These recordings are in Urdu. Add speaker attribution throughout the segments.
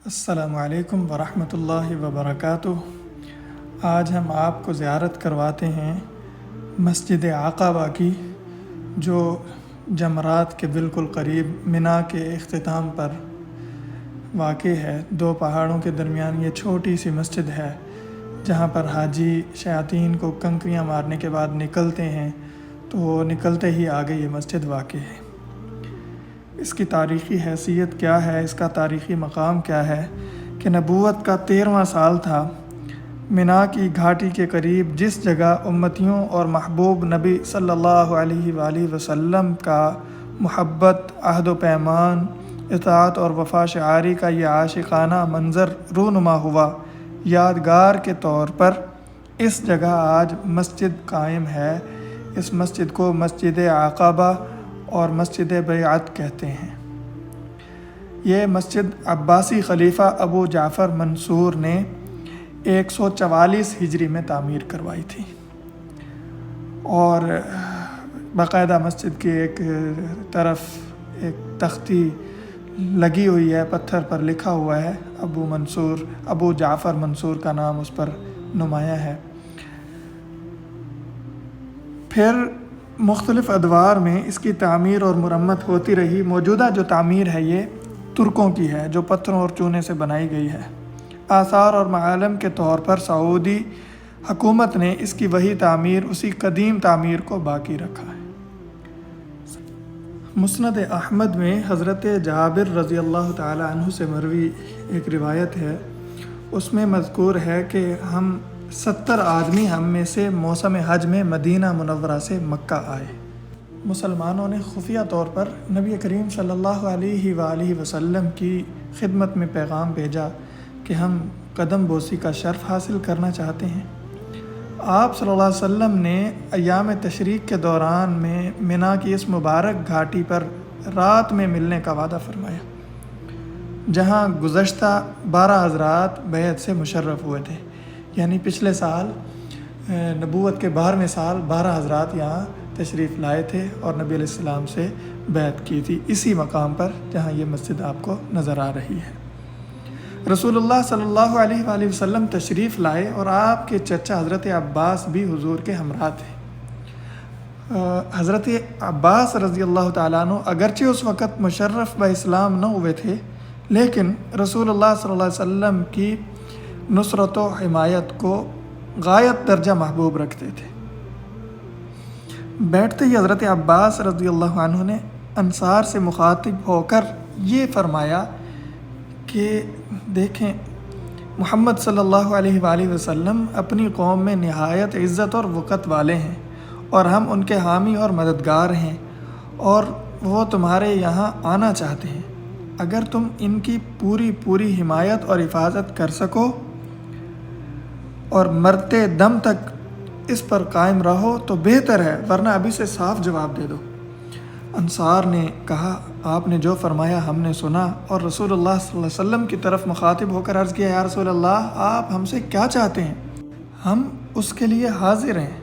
Speaker 1: السلام علیکم ورحمۃ اللہ وبرکاتہ۔ آج ہم آپ کو زیارت کرواتے ہیں مسجد عقبہ کی، جو جمرات کے بالکل قریب منا کے اختتام پر واقع ہے۔ دو پہاڑوں کے درمیان یہ چھوٹی سی مسجد ہے، جہاں پر حاجی شیاطین کو کنکریاں مارنے کے بعد نکلتے ہیں، تو نکلتے ہی آگے یہ مسجد واقع ہے۔ اس کی تاریخی حیثیت کیا ہے، اس کا تاریخی مقام کیا ہے کہ نبوت کا 13واں سال تھا۔ منا کی گھاٹی کے قریب جس جگہ امتیوں اور محبوب نبی صلی اللہ علیہ وآلہ وسلم کا محبت، عہد و پیمان، اطاعت اور وفا شعاری کا یہ عاشقانہ منظر رونما ہوا، یادگار کے طور پر اس جگہ آج مسجد قائم ہے۔ اس مسجد کو مسجد عقبہ اور مسجد بیعت کہتے ہیں۔ یہ مسجد عباسی خلیفہ ابو جعفر منصور نے 144 ہجری میں تعمیر کروائی تھی، اور باقاعدہ مسجد کی ایک طرف ایک تختی لگی ہوئی ہے، پتھر پر لکھا ہوا ہے ابو جعفر منصور کا نام اس پر نمایاں ہے۔ پھر مختلف ادوار میں اس کی تعمیر اور مرمت ہوتی رہی۔ موجودہ جو تعمیر ہے یہ ترکوں کی ہے، جو پتھروں اور چونے سے بنائی گئی ہے۔ آثار اور معالم کے طور پر سعودی حکومت نے اس کی وہی تعمیر، اسی قدیم تعمیر کو باقی رکھا ہے۔ مسند احمد میں حضرت جابر رضی اللہ تعالی عنہ سے مروی ایک روایت ہے، اس میں مذکور ہے کہ 70 آدمی ہم میں سے موسم حج میں مدینہ منورہ سے مکہ آئے۔ مسلمانوں نے خفیہ طور پر نبی کریم صلی اللہ علیہ وآلہ وسلم کی خدمت میں پیغام بھیجا کہ ہم قدم بوسی کا شرف حاصل کرنا چاہتے ہیں۔ آپ صلی اللہ علیہ وسلم نے ایام تشریق کے دوران میں منا کی اس مبارک گھاٹی پر رات میں ملنے کا وعدہ فرمایا، جہاں گزشتہ 12 حضرات بیعت سے مشرف ہوئے تھے۔ یعنی پچھلے سال نبوت کے 12ویں سال 12 حضرات یہاں تشریف لائے تھے اور نبی علیہ السلام سے بیعت کی تھی، اسی مقام پر جہاں یہ مسجد آپ کو نظر آ رہی ہے۔ رسول اللہ صلی اللہ علیہ وآلہ وسلم تشریف لائے اور آپ کے چچا حضرت عباس بھی حضور کے ہمراہ تھے۔ حضرت عباس رضی اللہ تعالیٰ عنہ اگرچہ اس وقت مشرف اسلام نہ ہوئے تھے، لیکن رسول اللہ صلی اللہ علیہ وسلم کی نصرت و حمایت کو غایت درجہ محبوب رکھتے تھے۔ بیٹھتے ہی حضرت عباس رضی اللہ عنہ نے انصار سے مخاطب ہو کر یہ فرمایا کہ دیکھیں، محمد صلی اللہ علیہ وآلہ وسلم اپنی قوم میں نہایت عزت اور وقت والے ہیں، اور ہم ان کے حامی اور مددگار ہیں، اور وہ تمہارے یہاں آنا چاہتے ہیں۔ اگر تم ان کی پوری حمایت اور حفاظت کر سکو اور مرتے دم تک اس پر قائم رہو تو بہتر ہے، ورنہ ابھی سے صاف جواب دے دو۔ انصار نے کہا، آپ نے جو فرمایا ہم نے سنا، اور رسول اللہ صلی اللہ علیہ وسلم کی طرف مخاطب ہو کر عرض کیا، یا رسول اللہ، آپ ہم سے کیا چاہتے ہیں؟ ہم اس کے لیے حاضر ہیں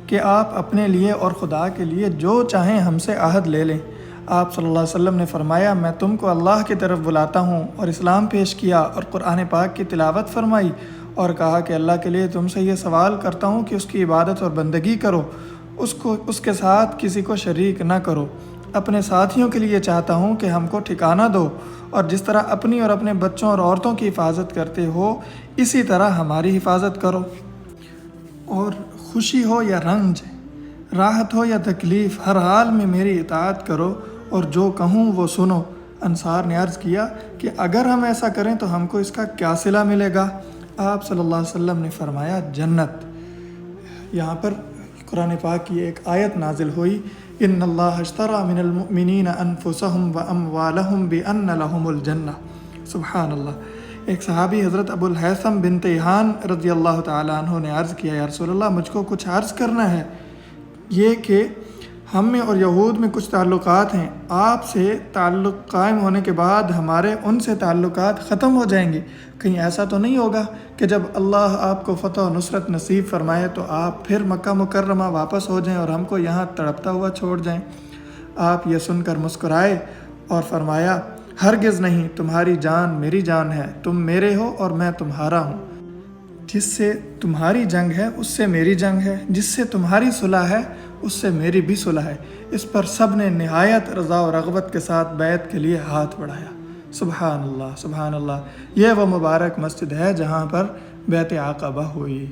Speaker 1: کہ آپ اپنے لیے اور خدا کے لیے جو چاہیں ہم سے عہد لے لیں۔ آپ صلی اللہ علیہ وسلم نے فرمایا، میں تم کو اللہ کی طرف بلاتا ہوں، اور اسلام پیش کیا اور قرآن پاک کی تلاوت فرمائی، اور کہا کہ اللہ کے لیے تم سے یہ سوال کرتا ہوں کہ اس کی عبادت اور بندگی کرو، اس کے ساتھ کسی کو شریک نہ کرو۔ اپنے ساتھیوں کے لیے چاہتا ہوں کہ ہم کو ٹھکانہ دو، اور جس طرح اپنی اور اپنے بچوں اور عورتوں کی حفاظت کرتے ہو، اسی طرح ہماری حفاظت کرو، اور خوشی ہو یا رنج، راحت ہو یا تکلیف، ہر حال میں میری اطاعت کرو، اور جو کہوں وہ سنو۔ انصار نے عرض کیا کہ اگر ہم ایسا کریں تو ہم کو اس کا کیا صلہ ملے گا؟ آپ صلی اللہ علیہ وسلم نے فرمایا، جنت۔ یہاں پر قرآن پاک کی ایک آیت نازل ہوئی، ان اللہ اشتری من المؤمنین انفسهم واموالهم بان لهم الجنہ۔ سبحان اللہ۔ ایک صحابی حضرت ابو الہیثم بن تیہان رضی اللہ تعالیٰ عنہ نے عرض کیا، یا رسول اللہ، مجھ کو کچھ عرض کرنا ہے، یہ کہ ہم میں اور یہود میں کچھ تعلقات ہیں، آپ سے تعلق قائم ہونے کے بعد ہمارے ان سے تعلقات ختم ہو جائیں گے۔ کہیں ایسا تو نہیں ہوگا کہ جب اللہ آپ کو فتح و نصرت نصیب فرمائے تو آپ پھر مکہ مکرمہ واپس ہو جائیں اور ہم کو یہاں تڑپتا ہوا چھوڑ جائیں؟ آپ یہ سن کر مسکرائے اور فرمایا، ہرگز نہیں، تمہاری جان میری جان ہے، تم میرے ہو اور میں تمہارا ہوں۔ جس سے تمہاری جنگ ہے اس سے میری جنگ ہے، جس سے تمہاری صلح ہے اس سے میری بھی صلح ہے۔ اس پر سب نے نہایت رضا و رغبت کے ساتھ بیعت کے لیے ہاتھ بڑھایا۔ سبحان اللہ، سبحان اللہ۔ یہ وہ مبارک مسجد ہے جہاں پر بیعت عقبہ ہوئی۔